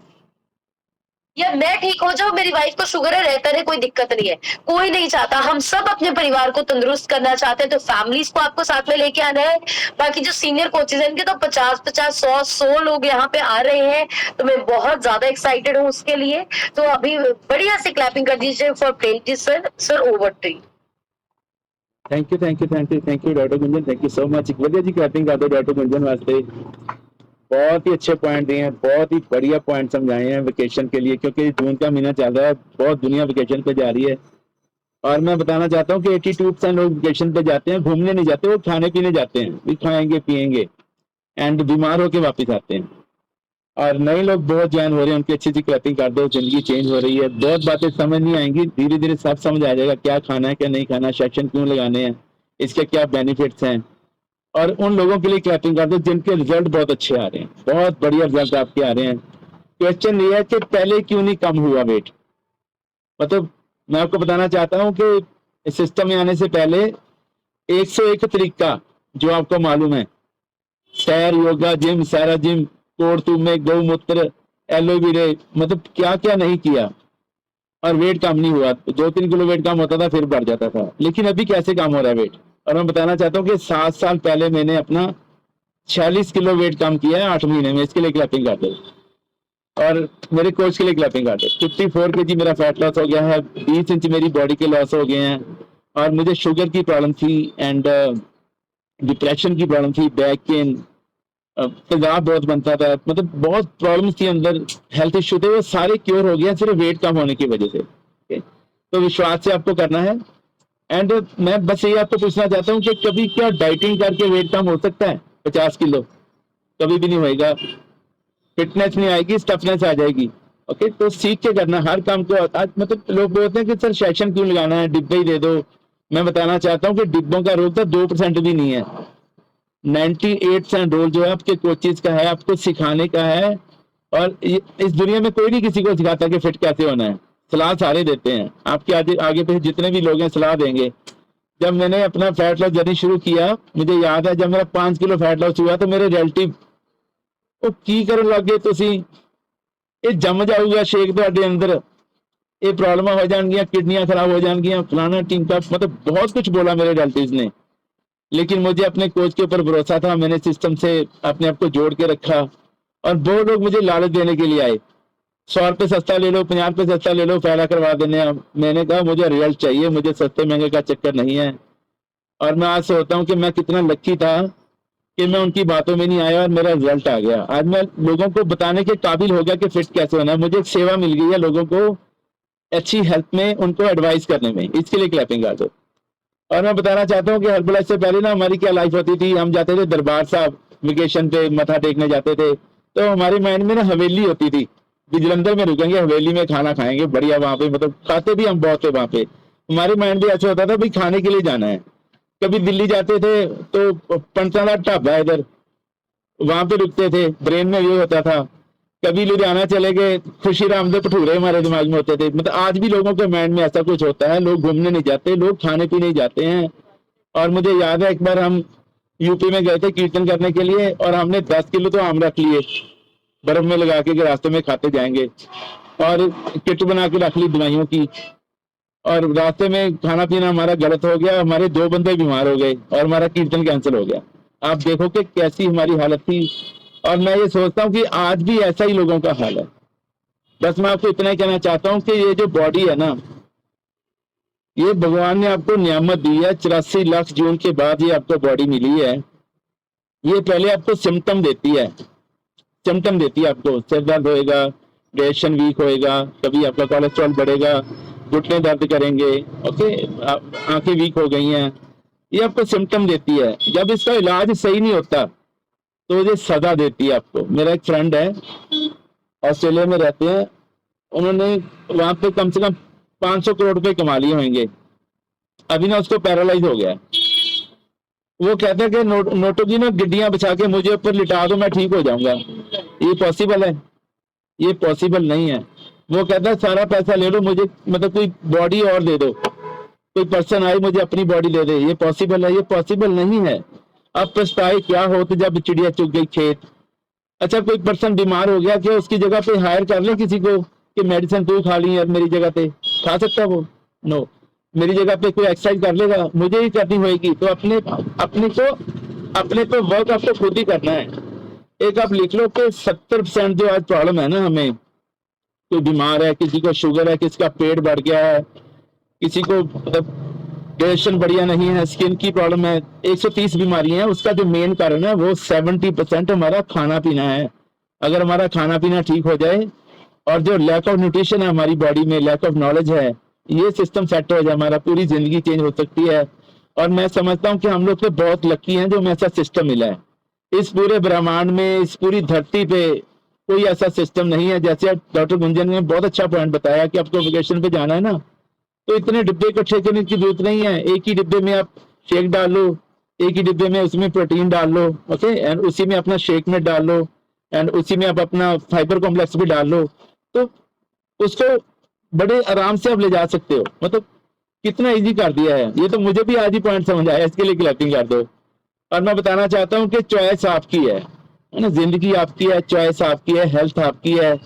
या मैं ठीक हो जाऊं, मेरी वाइफ को शुगर है, रहता रहे, कोई दिक्कत नहीं है। कोई नहीं चाहता। हम सब अपने परिवार को तंदुरुस्त करना चाहते हैं, तो फैमिलीज को आपको साथ में लेके आना है। बाकी जो सीनियर कोचेज हैं इनके तो 50-50, 100 लोग यहाँ पे आ रहे हैं, तो मैं बहुत ज्यादा एक्साइटेड हूँ उसके लिए। तो अभी बढ़िया से क्लैपिंग कर दीजिए for plenty sir. Sir over to you. Thank you doctor Gunjan, thank you so much. वधिया जी क्लैपिंग कर दो डॉक्टर गुंजन वास्ते। बहुत ही अच्छे पॉइंट दिए हैं, बहुत ही बढ़िया पॉइंट समझाए हैं वेकेशन के लिए, क्योंकि जून का महीना चल रहा है, बहुत दुनिया वेकेशन पे जा रही है। और मैं बताना चाहता हूँ कि 82% लोग वेकेशन पे जाते हैं, घूमने नहीं जाते, वो खाने पीने जाते हैं, भी खाएंगे पिएंगे एंड बीमार होके वापस आते हैं। और नए लोग बहुत ज्वाइन हो रहे हैं, उनकी अच्छी सी क्लैपिंग कर दो। जिंदगी चेंज हो रही है, बहुत बातें समझ नहीं आएंगी, धीरे धीरे सब समझ आ जाएगा, क्या खाना है क्या नहीं खाना, सेक्शन क्यों लगाने हैं, इसके क्या बेनिफिट्स हैं। और उन लोगों के लिए क्लैपिंग कर दो जिनके रिजल्ट बहुत अच्छे आ रहे हैं, बहुत बढ़िया रिजल्ट आपके आ रहे हैं। क्वेश्चन ये है कि पहले क्यों नहीं कम हुआ वेट। मतलब मैं आपको बताना चाहता हूँ कि सिस्टम में आने से पहले 101 तरीका जो आपको मालूम है, सैर, योगा, जिम, सारा जिम, कोड़ तुमे, गौमूत्र, एलोवेरा, मतलब क्या क्या नहीं किया और वेट कम नहीं हुआ। 2-3 किलो वेट कम होता था, फिर बढ़ जाता था। लेकिन अभी कैसे कम हो रहा है वेट? और मैं बताना चाहता हूँ कि 7 साल पहले मैंने अपना 46 किलो वेट कम किया है 8 महीने में। इसके लिए क्लैपिंग कर दो। और मेरे कोच के लिए क्लैपिंग कर दो। 54 kg मेरा फैट लॉस हो गया है, 20 इंच मेरी बॉडी के लॉस हो गए हैं। और मुझे शुगर की प्रॉब्लम थी एंड डिप्रेशन की प्रॉब्लम थी, बैक पेन, तेजाब बहुत बनता था, मतलब बहुत प्रॉब्लम्स थी अंदर, हेल्थ इश्यू थे, वो सारे क्योर हो गए सिर्फ वेट कम होने की वजह से। तो विश्वास से आपको करना है। एंड मैं बस ये आपको पूछना चाहता हूँ कि कभी क्या डाइटिंग करके वेट कम हो सकता है? 50 किलो कभी भी नहीं होएगा। फिटनेस नहीं आएगी, स्टफनेस आ जाएगी। ओके, तो सीख के करना हर काम को। आज मतलब लोग बोलते हैं कि सर सेशन क्यों लगाना है, डिब्बे ही दे दो। मैं बताना चाहता हूँ कि डिब्बों का रोल तो 2% भी नहीं है। 98% रोल जो है आपके कोचेज का है, आपको सिखाने का है। और इस दुनिया में कोई नहीं किसी को सिखाता कि फिट कैसे होना है, सलाह सारे देते हैं। आपके आगे पीछे जितने भी लोग हैं सलाह देंगे। जब मैंने अपना फैट लॉस जर्नी शुरू किया, मुझे याद है जब मेरा 5 किलो फैट लॉस हुआ तो मेरे रिलेटिव वो की करन लग गए, तुसी ये जम जाऊगा शेक ਤੁਹਾਡੇ अंदर, ये प्रॉब्लम हो जाएंगी, किडनियां खराब हो जाएंगी, फलाना टीम का, मतलब बहुत कुछ बोला मेरे रिलेटिव्स ने। लेकिन मुझे अपने कोच के ऊपर भरोसा था, मैंने सिस्टम से अपने आप को जोड़ के रखा। और वो लोग मुझे लालच देने के लिए आए, 100 रुपये सस्ता ले लो, 50 रुपये सस्ता ले लो, फैला करवा देने। मैंने कहा मुझे रिजल्ट चाहिए, मुझे सस्ते महंगे का चक्कर नहीं है। और मैं आज सोचता हूँ कि मैं कितना लकी था कि मैं उनकी बातों में नहीं आया और मेरा रिजल्ट आ गया। आज मैं लोगों को बताने के काबिल हो गया कि फिट कैसे होना है। मुझे एक सेवा मिल गई है लोगों को अच्छी हेल्थ में, उनको एडवाइस करने में। इसके लिए क्लैपिंग कर दो। और मैं बताना चाहता हूँ कि हर्बलाइफ से पहले ना हमारी क्या लाइफ होती थी, हम जाते थे दरबार साहब वेकेशन पे मत्था टेकने जाते थे, तो हमारे माइंड में ना हवेली होती थी, जलंधर में रुकेंगे, हवेली में खाना खाएंगे बढ़िया, वहां पे मतलब खाते भी हम बहुत थे वहां पे। हमारे माइंड भी ऐसा होता था भाई खाने के लिए जाना है। कभी दिल्ली जाते थे तो पंचा का ढाबा है इधर, वहां पे रुकते थे, ब्रेन में ये होता था। कभी लुधियाना चले गए, खुशी राम दे भटूरे हमारे दिमाग में होते थे। मतलब आज भी लोगों के माइंड में ऐसा कुछ होता है, लोग घूमने नहीं जाते, लोग खाने पीने ही जाते हैं। और मुझे याद है एक बार हम यूपी में गए थे कीर्तन करने के लिए, और हमने 10 किलो तो आम रख लिए बर्फ में लगा के रास्ते में खाते जाएंगे, और किट बना के रख ली दवाइयों की। और रास्ते में खाना पीना हमारा गलत हो गया, हमारे 2 बंदे बीमार हो गए और हमारा कीर्तन कैंसिल हो गया। आप देखो कि कैसी हमारी हालत थी। और मैं ये सोचता हूँ कि आज भी ऐसा ही लोगों का हाल है। बस मैं आपको इतना ही कहना चाहता हूँ कि ये जो बॉडी है ना, ये भगवान ने आपको नियामत दी है। 84 लाख जून के बाद ये आपको बॉडी मिली है। ये पहले आपको सिम्टम देती है, सिम्टम देती है आपको। सिर दर्द होएगा, डाइजेशन वीक होएगा, कभी आपका कोलेस्ट्रॉल बढ़ेगा, घुटने दर्द करेंगे, ओके, आंखें वीक हो गई हैं, ये आपको सिम्टम देती है। जब इसका इलाज सही नहीं होता तो ये सजा देती है आपको। मेरा एक फ्रेंड है, ऑस्ट्रेलिया में रहते हैं, उन्होंने वहां पे कम से कम 500 करोड़ रुपए कमा लिए होंगे, अभी ना उसको पैरालाइज हो गया है। वो कहते हैं कि नोटों की ना गिड्डियां बिछा के मुझे ऊपर लिटा दो, मैं ठीक हो जाऊंगा। ये पॉसिबल है? ये पॉसिबल नहीं है। वो कहता है सारा पैसा ले लो, मुझे मतलब कोई बॉडी और दे दो, कोई पर्सन आए मुझे अपनी बॉडी दे दे। ये पॉसिबल है? ये पॉसिबल नहीं है। अब पछताए क्या हो तो जब चिड़िया चुग गई खेत। अच्छा, कोई पर्सन बीमार हो गया, क्या उसकी जगह पे हायर कर ले किसी को कि मेडिसिन तू खा ली यार मेरी जगह पे? खा सकता वो? नो। मेरी जगह पे कोई एक्सरसाइज कर लेगा? मुझे ही करनी होगी। तो अपने को वर्क आपको खुद ही करना है। एक आप लिख लो कि 70% जो आज प्रॉब्लम है ना, हमें कोई बीमार है, किसी को शुगर है, किसी का पेट बढ़ गया है, किसी को मतलब डाइजेशन बढ़िया नहीं है, स्किन की प्रॉब्लम है, 130 बीमारियां हैं। उसका जो मेन कारण है वो 70% हमारा खाना पीना है। अगर हमारा खाना पीना ठीक हो जाए और जो लैक ऑफ न्यूट्रिशन है हमारी बॉडी में, लैक ऑफ नॉलेज है, ये सिस्टम सेट हो जाए, हमारा पूरी जिंदगी चेंज हो सकती है। और मैं समझता हूँ कि हम लोग तो बहुत लकी हैं जो हमें ऐसा सिस्टम मिला है। इस पूरे ब्रह्मांड में, इस पूरी धरती पे कोई ऐसा सिस्टम नहीं है। जैसे डॉक्टर गुंजन ने बहुत अच्छा पॉइंट बताया कि आपको वेकेशन पे जाना है ना, तो इतने डिब्बे इकट्ठे करने की जरूरत नहीं है। एक ही डिब्बे में आप शेक डाल लो, एक ही डिब्बे में उसमें प्रोटीन डाल लो, ओके, एंड उसी में अपना शेक में डाल लो, एंड उसी में आप अपना फाइबर कॉम्प्लेक्स भी डाल लो, तो उसको बड़े आराम से आप ले जा सकते हो। मतलब कितना इजी कर दिया है। ये तो मुझे भी आज ही पॉइंट समझ आया, इसके लिए क्लैपिंग कर दो। और मैं बताना चाहता हूँ कि चॉइस आपकी है ना, जिंदगी आपकी है, चॉइस आपकी है, हेल्थ आपकी है।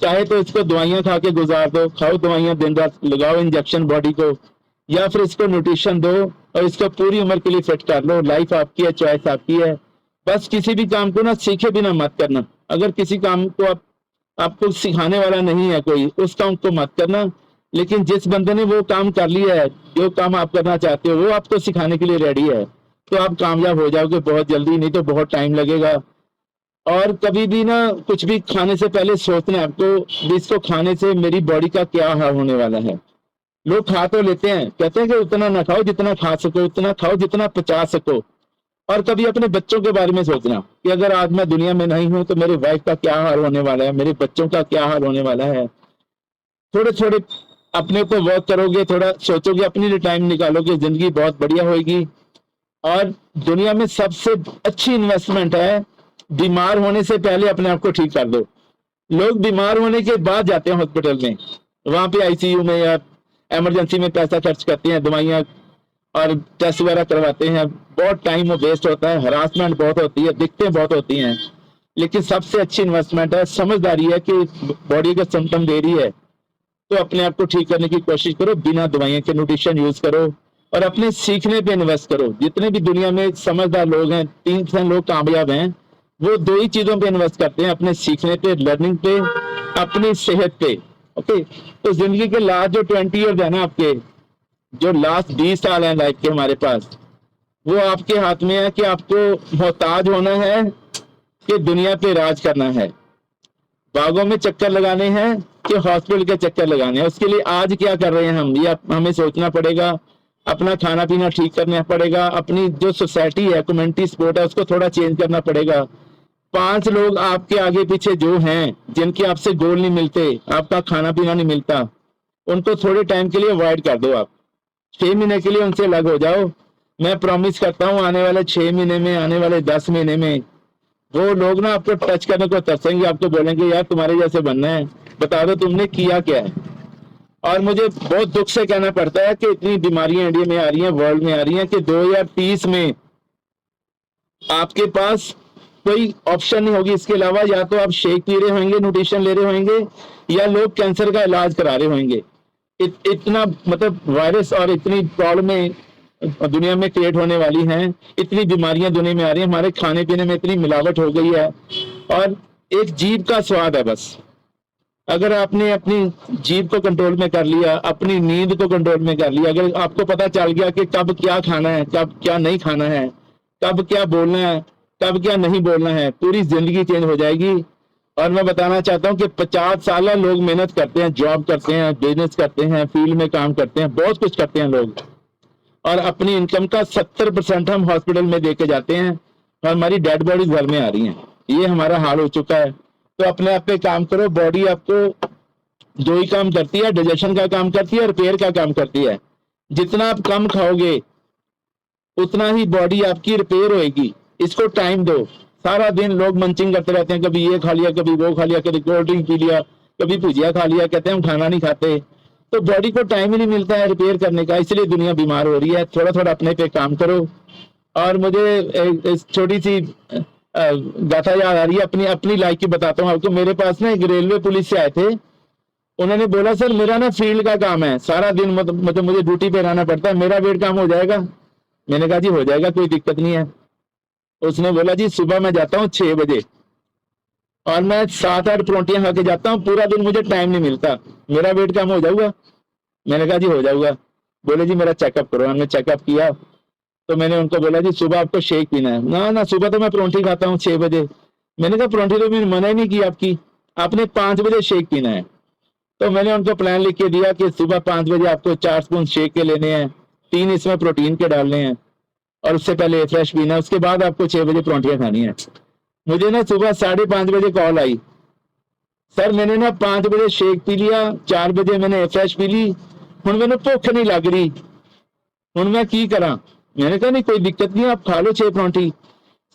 चाहे तो इसको दवाइयां खा के गुजार दो, खाओ दवाइयां दिन रात, लगाओ इंजेक्शन बॉडी को, या फिर इसको न्यूट्रिशन दो और इसको पूरी उम्र के लिए फिट कर लो। लाइफ आपकी है, चॉइस आपकी है। बस किसी भी काम को ना सीखे बिना मत करना। अगर किसी काम को आपको सिखाने वाला नहीं है कोई, उस काम को मत करना। लेकिन जिस बंदे ने वो काम कर लिया है, जो काम आप करना चाहते हो, वो आपको सिखाने के लिए रेडी है, तो आप कामयाब हो जाओगे बहुत जल्दी, नहीं तो बहुत टाइम लगेगा। और कभी भी ना कुछ भी खाने से पहले सोचना है आपको, इसको खाने से मेरी बॉडी का क्या हाल होने वाला है। लोग खा तो लेते हैं, कहते हैं कि उतना ना खाओ जितना खा सको, उतना खाओ जितना पचा सको। और कभी अपने बच्चों के बारे में सोचना कि अगर आज मैं दुनिया में नहीं हूं तो मेरे वाइफ का क्या हाल होने वाला है, मेरे बच्चों का क्या हाल होने वाला है। थोड़े थोड़े अपने ऊपर वर्क करोगे, थोड़ा सोचोगे, अपने लिए टाइम निकालोगे, जिंदगी बहुत बढ़िया होगी। और दुनिया में सबसे अच्छी इन्वेस्टमेंट है बीमार होने से पहले अपने आप को ठीक कर दो। लोग बीमार होने के बाद जाते हैं हॉस्पिटल में, वहां पे आईसीयू में या इमरजेंसी में पैसा खर्च करते हैं, दवाइयां और टेस्ट वगैरह करवाते हैं, बहुत टाइम वेस्ट होता है, हरासमेंट बहुत होती है, दिक्कतें बहुत होती हैं। लेकिन सबसे अच्छी इन्वेस्टमेंट है, समझदारी है कि बॉडी का सिम्टम दे रही है तो अपने आप को ठीक करने की कोशिश करो, बिना दवाइयों के न्यूट्रिशन यूज करो और अपने सीखने पे इन्वेस्ट करो। जितने भी दुनिया में समझदार लोग हैं, 3% लोग कामयाब हैं, वो 2 ही चीजों पे इन्वेस्ट करते हैं, अपने सीखने पे, लर्निंग पे, अपनी सेहत पे। ओके, तो जिंदगी के लास्ट जो 20 ईयर्स है ना, आपके जो लास्ट 20 साल है लाइफ के हमारे पास, वो आपके हाथ में है कि आपको मोहताज होना है कि दुनिया पे राज करना है, बागों में चक्कर लगाने हैं कि हॉस्पिटल के चक्कर लगाने हैं। उसके लिए आज क्या कर रहे हैं हम, ये हमें सोचना पड़ेगा। अपना खाना पीना ठीक करना पड़ेगा, अपनी जो सोसाइटी है, कम्युनिटी सपोर्ट है, उसको थोड़ा चेंज करना पड़ेगा। 5 लोग आपके आगे पीछे जो हैं, जिनके आपसे गोल नहीं मिलते, आपका खाना पीना नहीं मिलता, उनको थोड़े टाइम के लिए अवॉइड कर दो। आप 6 महीने के लिए उनसे अलग हो जाओ। मैं प्रॉमिस करता हूँ आने वाले 6 महीने में, आने वाले 10 महीने में वो लोग ना आपको टच करने को तरसेंगे, आपको बोलेंगे यार तुम्हारे जैसे बनना है, बता दो तुमने किया क्या है। और मुझे बहुत दुख से कहना पड़ता है कि इतनी बीमारियां इंडिया में आ रही हैं, वर्ल्ड में आ रही हैं, कि 2030 में आपके पास कोई ऑप्शन नहीं होगी इसके अलावा, या तो आप शेक पी रहे होंगे, न्यूट्रिशन ले रहे होंगे, या लोग कैंसर का इलाज करा रहे होंगे। इतना मतलब वायरस और इतनी प्रॉब्लमें दुनिया में क्रिएट होने वाली हैं, इतनी बीमारियां दुनिया में आ रही हैं, हमारे खाने पीने में इतनी मिलावट हो गई है, और एक जीभ का स्वाद है बस। अगर आपने अपनी जीभ को कंट्रोल में कर लिया, अपनी नींद को कंट्रोल में कर लिया, अगर आपको पता चल गया कि कब क्या खाना है, कब क्या नहीं खाना है, कब क्या बोलना है, कब क्या नहीं बोलना है, पूरी जिंदगी चेंज हो जाएगी। और मैं बताना चाहता हूँ कि 50 साल लोग मेहनत करते हैं, जॉब करते हैं, बिजनेस करते हैं, फील्ड में काम करते हैं, बहुत कुछ करते हैं लोग, और अपनी इनकम का 70% हम हॉस्पिटल में दे के जाते हैं और हमारी डेड बॉडीज घर में आ रही हैं। ये हमारा हाल हो चुका है। तो अपने आप पे काम करो। बॉडी आपको 2 ही काम करती है, डाइजेशन का काम करती है और रिपेयर का काम करती है। जितना आप कम खाओगे उतना ही बॉडी आपकी रिपेयर होएगी। इसको टाइम दो। सारा दिन लोग मंचिंग करते रहते हैं, कभी ये खा लिया, कभी वो खा लिया, कभी कोल्ड ड्रिंक पी लिया, कभी भुजिया खा लिया, कहते हैं हम खाना नहीं खाते। तो बॉडी को टाइम ही नहीं मिलता है रिपेयर करने का, इसलिए दुनिया बीमार हो रही है। थोड़ा थोड़ा अपने पे काम करो। और मुझे एक छोटी सी गाथा याद आ रही है, अपनी अपनी लाइफ की बताता हूँ आपको। मेरे पास ना एक रेलवे पुलिस से आए थे, उन्होंने बोला सर मेरा ना फील्ड का काम है, सारा दिन मतलब मुझे ड्यूटी पे रहना पड़ता है, मेरा वेट काम हो जाएगा? मैंने कहा जी हो जाएगा, कोई दिक्कत नहीं है। उसने बोला जी सुबह मैं जाता हूँ 6 बजे और मैं 7-8 परोंठियां खा के जाता हूँ, पूरा दिन मुझे टाइम नहीं मिलता, मेरा वेट कम हो जाऊगा? मैंने कहा जी हो जाऊगा। बोले जी मेरा चेकअप करो। हमने चेकअप किया तो मैंने उनको बोला जी सुबह आपको शेक पीना है। ना ना, सुबह तो मैं परोंठी खाता हूँ 6 बजे। मैंने कहा परोंठी तो मैंने मना ही नहीं की आपकी, आपने 5 बजे शेक पीना है। तो मैंने उनको प्लान लिख के दिया कि सुबह 5 बजे आपको 4 स्पून शेक के लेने हैं, 3 इसमें प्रोटीन के डालने हैं और उससे पहले फ्रेश पीना है, उसके बाद आपको 6 बजे परोंठियां खानी है। मुझे ना सुबह 5:30 बजे कॉल आई, सर मैंने ना 5 बजे शेक पी लिया, 4 बजे मैंने फ्रेश पी ली, हुण मैंने भुख नहीं लग रही, हुण मैं की करा? मैंने कहा नहीं कोई दिक्कत नहीं, आप खा लो 6 परोंठी।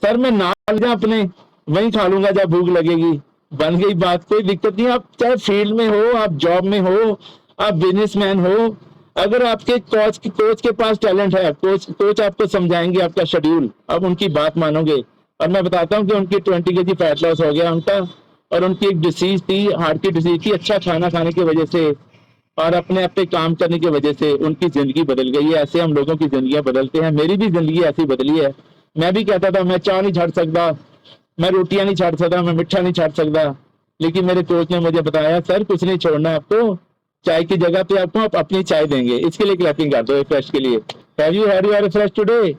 सर मैं नाल जा अपने वहीं खा लूंगा जब भूख लगेगी। बन गई बात, कोई दिक्कत नहीं। आप चाहे फील्ड में हो, आप जॉब में हो, आप बिजनेसमैन हो, अगर आपके कोच के पास टैलेंट है, कोच आपको समझाएंगे आपका शेड्यूल, आप उनकी बात मानोगे। और मैं बताता हूँ कि उनकी 20 kg फैट लॉस हो गया उनका, और उनकी एक डिसीज थी, हार्ट की डिसीज थी, अच्छा खाना खाने की वजह से और अपने आप पे काम करने की वजह से उनकी जिंदगी बदल गई है। ऐसे हम लोगों की जिंदगियां बदलते हैं, मेरी भी जिंदगी ऐसी बदली है। मैं भी कहता था मैं चाय नहीं छाड़ सकता, मैं रोटियां नहीं छाड़ सकता, मैं मिठा नहीं छाड़ सकता, लेकिन मेरे कोच ने मुझे बताया सर कुछ नहीं छोड़ना है आपको, चाय की जगह पे आपको आप अपनी चाय देंगे। इसके लिए क्लैपिंग कर दो फ्रेश के लिए। Have you had your fresh today?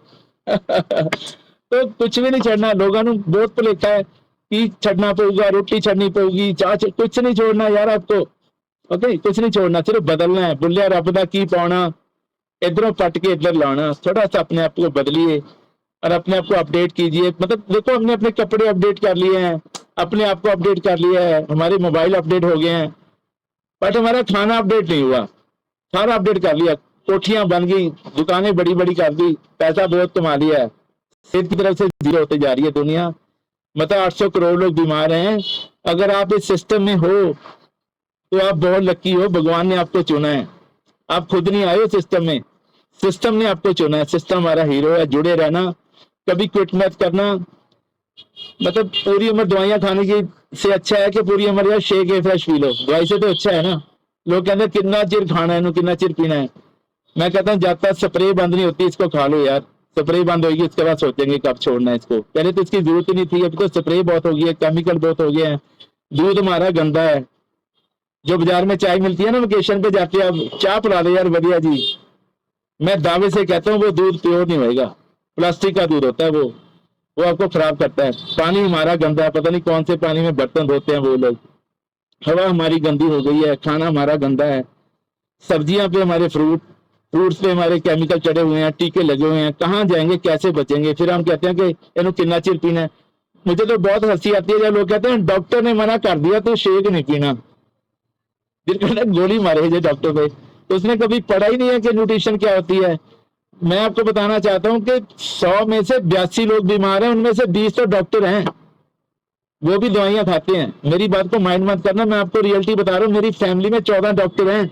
तो कुछ भी नहीं छड़ना। लोगों ने बहुत लिखा है कि छड़ना पड़ेगा, रोटी छड़नी पड़ेगी, चाय कुछ नहीं छोड़ना यार आपको। ओके, कुछ नहीं छोड़ना, सिर्फ बदलना है। बुलिया रब दा की पाना, इधरों पट के इधर लाना। थोड़ा सा अपने आप को बदलिए और अपने आप को अपडेट कीजिए। मतलब देखो हमने अपने कपड़े अपडेट कर लिए हैं, अपने आप को अपडेट कर लिया है, हमारे मोबाइल अपडेट हो गए हैं, बट हमारा खाना अपडेट नहीं हुआ। सारा अपडेट कर लिया, कोठियां बन गई, दुकानें बड़ी बड़ी कर दी, पैसा बहुत कमा लिया है, सेहत की तरफ से जीरो होते जा रही है दुनिया। मतलब 800 करोड़ लोग बीमार हैं। अगर आप इस सिस्टम में हो तो आप बहुत लकी हो, भगवान ने आपको चुना है। आप खुद नहीं आए हो सिस्टम में, सिस्टम ने आपको चुना है। सिस्टम हमारा हीरो है। जुड़े रहना, कभी क्विट मत करना। मतलब पूरी उम्र दवाइयां खाने की से अच्छा है कि पूरी उम्र यार शेक है फ्रेश पी लो, दवाई से तो अच्छा है ना। लोग कहते हैं कितना चिर खाना है, कितना चिर पीना है। मैं कहता हूँ जब तक स्प्रे बंद नहीं होती इसको खा लो यार, स्प्रे बंद होगी उसके बाद सोचेंगे कब छोड़ना है इसको। पहले तो इसकी जरूरत ही नहीं थी, अभी तो स्प्रे बहुत हो गई है, केमिकल बहुत हो गए हैं। दूध हमारा गंदा है। जो बाजार में चाय मिलती है ना, वेकेशन पे जाके आप चाय पिला लो यार बढ़िया जी, मैं दावे से कहता हूँ वो दूध प्योर नहीं होएगा, प्लास्टिक का दूध होता है वो आपको खराब करता है। पानी हमारा गंदा है, पता नहीं कौन से पानी में बर्तन धोते हैं वो लोग। हवा हमारी गंदी हो गई है, खाना हमारा गंदा है, सब्जियां पे हमारे फ्रूट्स पे हमारे केमिकल चढ़े हुए हैं, टीके लगे हुए हैं। कहाँ जाएंगे, कैसे बचेंगे? फिर हम कहते हैं कि इन्हों कितना चिर पीना है। मुझे तो बहुत हंसी आती है जब लोग कहते हैं डॉक्टर ने मना कर दिया तो शेक नहीं पीना। जिनको गोली मारे जो डॉक्टर पे, तो उसने कभी पढ़ा ही नहीं है कि न्यूट्रिशन क्या होती है। मैं आपको बताना चाहता हूं कि 100 में से 82 लोग बीमार हैं, उनमें से 20 तो डॉक्टर हैं, वो भी दवाइयां खाते हैं। मेरी बात को माइंड मत करना, मैं आपको रियलिटी बता रहा हूँ। मेरी फैमिली में 14 डॉक्टर हैं,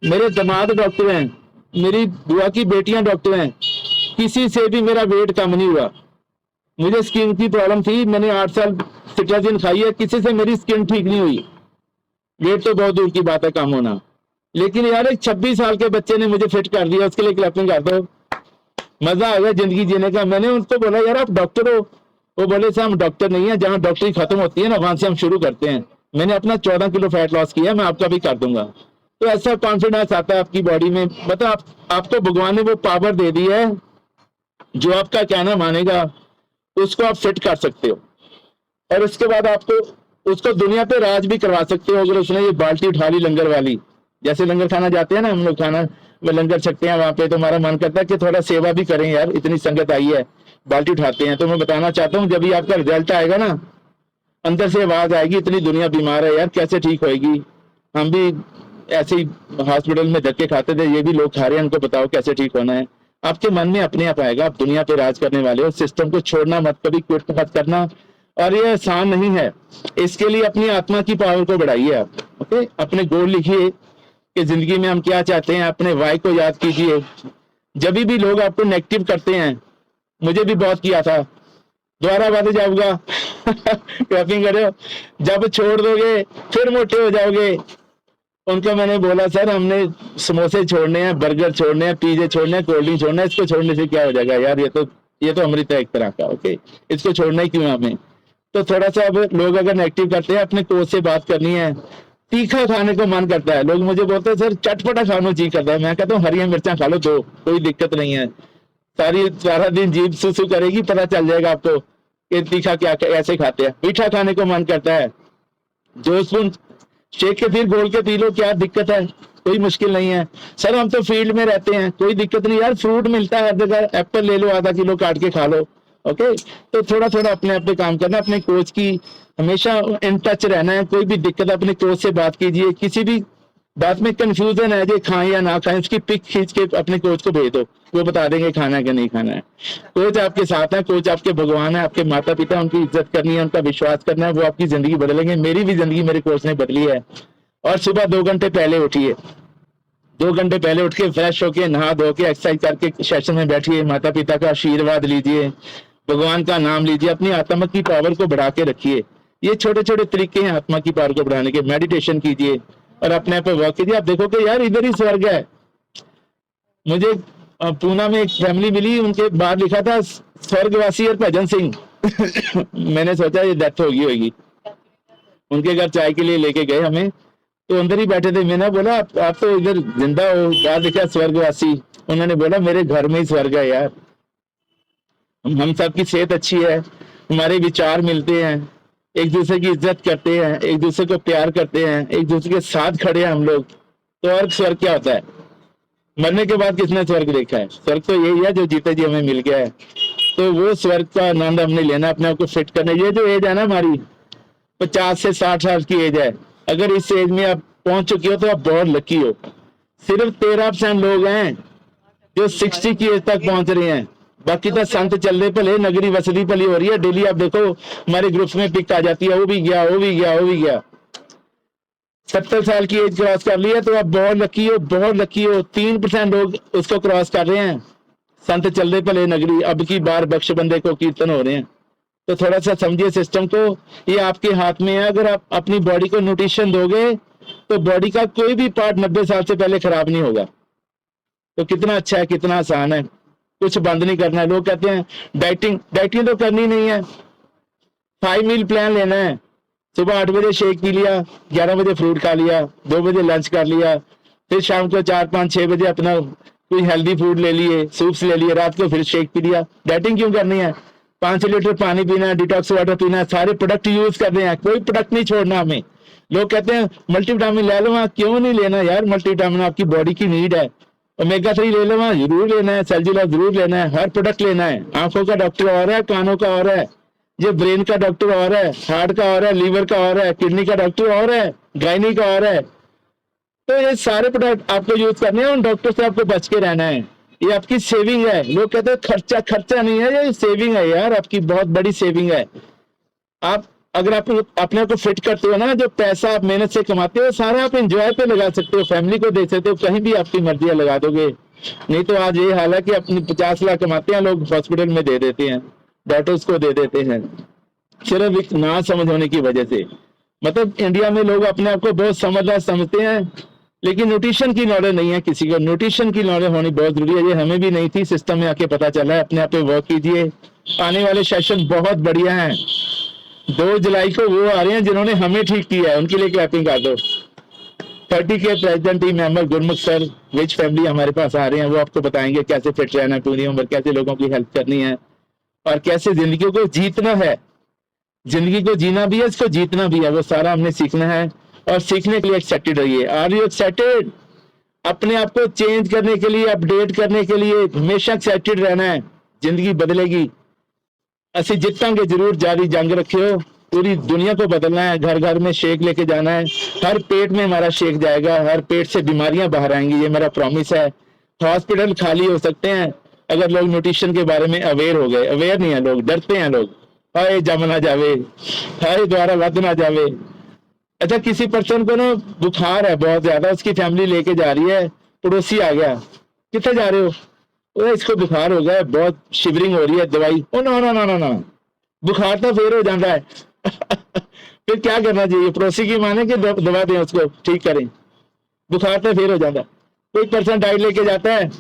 मेरे दामाद डॉक्टर हैं, मेरी बुआ की बेटियां डॉक्टर हैं। किसी से भी मेरा वेट कम नहीं हुआ। मुझे स्किन की प्रॉब्लम थी, मैंने 8 साल सिट्राजिन खाई है, किसी से मेरी स्किन ठीक नहीं हुई। वेट तो बहुत दूर की बात है कम होना, लेकिन यार एक 26 साल के बच्चे ने मुझे फिट कर दिया, उसके लिए क्लैपिंग कर दो। मजा आ गया जिंदगी जीने का। मैंने उनको बोला यार आप डॉक्टर हो? वो बोले साहब हम डॉक्टर नहीं है, जहाँ डॉक्टरी खत्म होती है ना वहां से हम शुरू करते हैं। मैंने अपना 14 किलो फैट लॉस किया, मैं आपका भी कर दूंगा। तो ऐसा कॉन्फिडेंस आता है आपकी बॉडी में। मतलब आपको भगवान ने वो पावर दे दी है, जो आपका कहना मानेगा उसको आप फिट कर सकते हो, और उसके बाद आपको उसको दुनिया पे राज भी करवा सकते हो। अगर उसने ये बाल्टी उठा ली लंगर वाली, जैसे लंगर खाना जाते हैं ना हम लोग, खाना वो लंगर छकते हैं वहां पे, तो हमारा मन करता है कि थोड़ा सेवा भी करें यार, इतनी संगत आई है, बाल्टी उठाते हैं। तो मैं बताना चाहता हूँ जब भी आपका रिजल्ट आएगा ना, अंदर से आवाज आएगी इतनी दुनिया बीमार है यार, कैसे ठीक होएगी। हम भी ऐसे ही हॉस्पिटल में धक्के खाते थे, ये भी लोग खा रहे हैं, उनको बताओ कैसे ठीक होना है। आपके मन में अपने आप आएगा, आप दुनिया पे राज करने वाले हो। सिस्टम को छोड़ना मत, कभी क्विट मत करना, और ये आसान नहीं है। इसके लिए अपनी आत्मा की पावर को बढ़ाइए आप, ओके। अपने गोल लिखिए कि जिंदगी में हम क्या चाहते हैं, अपने वाई को याद कीजिए। जब भी लोग आपको नेगेटिव करते हैं, मुझे भी बहुत किया था, दोबारा बढ़ जाऊंगा क्लैपिंग कर रहे हो, जब छोड़ दोगे फिर मोटे हो जाओगे। उनको मैंने बोला सर हमने समोसे छोड़ने हैं, बर्गर छोड़ने हैं, पिज्जे छोड़ने हैं, कोल्ड ड्रिंक छोड़ना है, इसको छोड़ने से क्या हो जाएगा यार, ये तो अमृत है एक तरह का, ओके, इसको छोड़ना ही क्यों हमें। तो थोड़ा सा अब लोग अगर नेगेटिव करते हैं, अपने कोच से बात करनी है। तीखा खाने को मन करता है, लोग मुझे बोलते हैं सर चटपटा खाना जी करता है, मैं कहता हूँ हरिया मिर्चा खा लो, दो, कोई दिक्कत नहीं है। सारा दिन जीभ सुसु करेगी, पता चल जाएगा आपको कि तीखा क्या ऐसे खाते हैं। मीठा खाने को मन करता है, जो स्पून शेक के फिर घोल के पी लो, क्या दिक्कत है, कोई मुश्किल नहीं है। सर हम तो फील्ड में रहते हैं, कोई दिक्कत नहीं यार, फ्रूट मिलता है हर जगह, एप्पल ले लो, आधा किलो काट के खा लो, ओके। तो थोड़ा थोड़ा अपने आप पे काम करना, अपने कोच की हमेशा इन टच रहना है। कोई भी दिक्कत अपने कोच से बात कीजिए, किसी भी बात में कंफ्यूजन है जो खाएं या ना खाएं, उसकी पिक खींच के अपने कोच को भेज दो, वो बता देंगे खाना है कि नहीं खाना है। कोच आपके साथ है, कोच आपके भगवान है, आपके माता पिता, उनकी इज्जत करनी है, उनका विश्वास करना है, वो आपकी जिंदगी बदलेंगे। मेरी भी जिंदगी मेरे कोच ने बदली है। और सुबह 2 घंटे पहले उठिए, 2 घंटे पहले उठ के फ्रेश होके नहा धो के एक्सरसाइज करके सेशन में बैठिए, माता पिता का आशीर्वाद लीजिए, भगवान का नाम लीजिए, अपनी आत्मा की पावर को बढ़ा के रखिए। ये छोटे छोटे तरीके हैं आत्मा की पावर को बढ़ाने के। मेडिटेशन कीजिए और अपने आप पे वर्क कीजिए, आप देखोगे यार इधर ही स्वर्ग है। मुझे पूना में एक फैमिली मिली, उनके बाहर लिखा था स्वर्गवासी और भजन सिंह मैंने सोचा ये डेथ होगी। उनके घर चाय के लिए लेके गए हमें, तो अंदर ही बैठे थे। मैंने बोला आप तो इधर जिंदा हो, बाहर लिखा स्वर्गवासी। उन्होंने बोला मेरे घर में ही स्वर्ग है यार। हम सबकी सेहत अच्छी है, हमारे विचार मिलते हैं, एक दूसरे की इज्जत करते हैं, एक दूसरे को प्यार करते हैं, एक दूसरे के साथ खड़े हैं हम लोग। तो और स्वर्ग क्या होता है? मरने के बाद किसने स्वर्ग देखा है? स्वर्ग तो यही है जो जीते जी हमें मिल गया है। तो वो स्वर्ग का आनंद हमने लेना, अपने आप को फिट करना। ये जो एज है ना हमारी 50 से 60 साल की एज है, अगर इस एज में आप पहुंच चुकी हो तो आप बहुत लकी हो। सिर्फ 13% लोग हैं जो 60 की एज तक पहुंच रहे हैं, बाकी तो संत चलने भले नगरी वसदी भली हो रही है। डेली आप देखो हमारे ग्रुप्स में पिक आ जाती है, वो भी गया, वो भी गया, वो भी गया। 70 साल की एज क्रॉस कर ली है तो आप बहुत लकी हो, बहुत लकी हो। 3% लोग उसको क्रॉस कर रहे हैं। संत चलने भले नगरी, अब की बार बख्श बंदे को कीर्तन हो रहे हैं। तो थोड़ा सा समझिए सिस्टम को, ये आपके हाथ में है। अगर आप अपनी बॉडी को न्यूट्रिशन दोगे तो बॉडी का कोई भी पार्ट 90 साल से पहले खराब नहीं होगा। तो कितना अच्छा है, कितना आसान है, कुछ बंद नहीं करना है। लोग कहते हैं डाइटिंग तो करनी नहीं है, 5 मील प्लान लेना है। सुबह 8 बजे शेक पी लिया, 11 बजे फ्रूट खा लिया, 2 बजे लंच कर लिया, फिर शाम को 4, 5, 6 बजे अपना कोई हेल्दी फूड ले लिए, सूप्स ले लिए, रात को फिर शेक पी लिया। डाइटिंग क्यों करनी है? 5 लीटर पानी पीना है, डिटॉक्स वाटर पीना है, सारे प्रोडक्ट यूज कर रहे हैं, कोई प्रोडक्ट नहीं छोड़ना हमें। लोग कहते हैं मल्टीविटामिन ले लो, वहां क्यों नहीं लेना यार? मल्टीविटामिन आपकी बॉडी की नीड है। ओमेगा 3 ले लो, वहां जरूर लेना है, सेल्युलर जरूर लेना है, हर प्रोडक्ट लेना है। आंखों का डॉक्टर और है, कानों का और है, ये ब्रेन का डॉक्टर और है, हार्ट का और है, लीवर का और है, किडनी का डॉक्टर और है, गायनी का और है। तो ये सारे प्रोडक्ट आपको यूज करने हैं, उन डॉक्टर से आपको बच के रहना है। ये आपकी सेविंग है। लोग कहते हैं खर्चा नहीं है, ये सेविंग है यार, आपकी बहुत बड़ी सेविंग है। आप अगर आप अपने को फिट करते हो ना, जो पैसा आप मेहनत से कमाते हो सारा आप एंजॉय पे लगा सकते हो, फैमिली को दे सकते हो, कहीं भी आपकी मर्जी लगा दोगे। नहीं तो आज ये हाल है कि अपनी 50 लाख कमाते हैं लोग, हॉस्पिटल में दे देते हैं, डॉक्टर्स को दे देते हैं, सिर्फ एक ना समझ होने की वजह से। मतलब इंडिया में लोग अपने आप को बहुत समझदार समझते हैं, लेकिन न्यूट्रिशन की नॉलेज नहीं है किसी को। न्यूट्रिशन की नॉलेज होनी बहुत जरूरी है, ये हमें भी नहीं थी, सिस्टम में आके पता चला है। अपने आप पे वर्क कीजिए। आने वाले सेशन बहुत बढ़िया हैं। 2 जुलाई को वो आ रहे हैं जिन्होंने हमें ठीक किया है, उनके लिए क्लैपिंग कर दो। 30 के प्रेसिडेंट टीम मेंबर गुरमुख सर, विच फैमिली हमारे पास आ रहे हैं, वो आपको बताएंगे कैसे फिट रहना है पूरी उम्र, कैसे लोगों की हेल्प करनी है और कैसे जिंदगी को जीतना है। जिंदगी को जीना भी है, इसको जीतना भी है, वो सारा हमने सीखना है। और सीखने के लिए एक्साइटेड रहिए। Are you excited? अपने आप को चेंज करने के लिए, अपडेट करने के लिए हमेशा एक्साइटेड रहना है, जिंदगी बदलेगी। असि जितांगे जरूर, जारी जंग रखियो, पूरी दुनिया को बदलना है। घर घर में शेक लेके जाना है, हर पेट में हमारा शेक जाएगा, हर पेट से बीमारियां बाहर आएंगी, ये मेरा प्रॉमिस है। हॉस्पिटल खाली हो सकते हैं अगर लोग न्यूट्रिशन के बारे में अवेयर हो गए। अवेयर नहीं है लोग, डरते हैं लोग। हाय जम ना जावे, हाय दोबारा वध ना जावे। अच्छा किसी पर्सन को ना बुखार है बहुत ज्यादा, उसकी फैमिली लेके जा रही है, पड़ोसी आ गया, कितने जा रहे हो? ओए इसको बुखार हो गया है, बहुत शिवरिंग हो रही है, दवाई। Oh no no no no no, बुखार तो फिर हो जाता है। फिर क्या करना चाहिए? पड़ोसी की माने कि दवा दें उसको ठीक करें, बुखार तो फिर हो जाता है। कोई पर्सन डाइट लेके जाता है,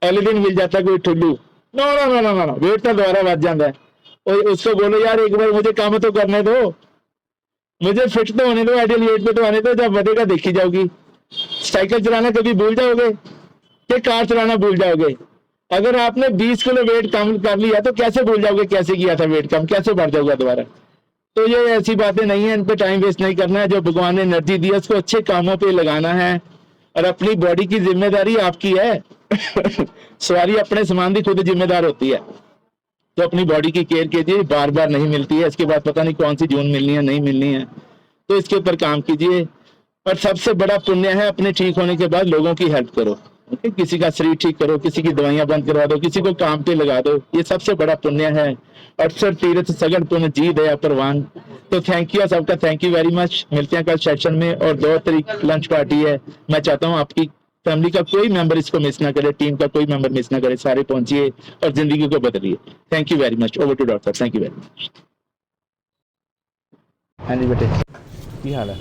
अगले दिन मिल जाता है कोई ठुल्लू, no no no no no, wait तो दोबारा बढ़ जाता है। और उसको बोलो यार एक बार मुझे काम तो करने दो, मुझे फिट तो होने दो, आइडियल वेट पे तो आने दो, जब बढ़ेगा देखी जाओगी। साइकिल चलाना कभी भूल जाओगे कि कार चलाना भूल जाओगे? अगर आपने 20 किलो वेट कम कर लिया तो कैसे भूल जाओगे कैसे किया था वेट कम, कैसे बढ़ जाऊंगा दोबारा? तो ये ऐसी बातें नहीं है, इन पे टाइम वेस्ट नहीं करना है। जो भगवान ने एनर्जी दी है उसको अच्छे कामों पे लगाना है, और अपनी बॉडी की जिम्मेदारी आपकी है। सवारी अपने सामान की खुद जिम्मेदार होती है, तो अपनी बॉडी की केयर कीजिए, बार बार नहीं मिलती है, इसके बाद पता नहीं कौन सी जून मिलनी है नहीं मिलनी है, तो इसके ऊपर काम कीजिए। और सबसे बड़ा पुण्य है अपने ठीक होने के बाद लोगों की हेल्प करो। ओके, किसी का शरीर ठीक करो, किसी की दवाइयां बंद करवा दो, किसी को काम पे लगा दो, ये सबसे बड़ा पुण्य है। अक्सर तीर्थ सगन पुण्य जी दया परवान। तो थैंक यू सबका, थैंक यू वेरी मच। मिलते हैं कल सेशन में, और 2 तारीख लंच पार्टी है। मैं चाहता हूँ आपकी फैमिली का कोई मेंबर इसको मिस ना करे, टीम का कोई मेंबर मिस ना करे, सारे पहुंचिए और जिंदगी को बदलिए। Thank you very much. Over to doctor, thank you very much. हाँ जी बेटे, की हाल है?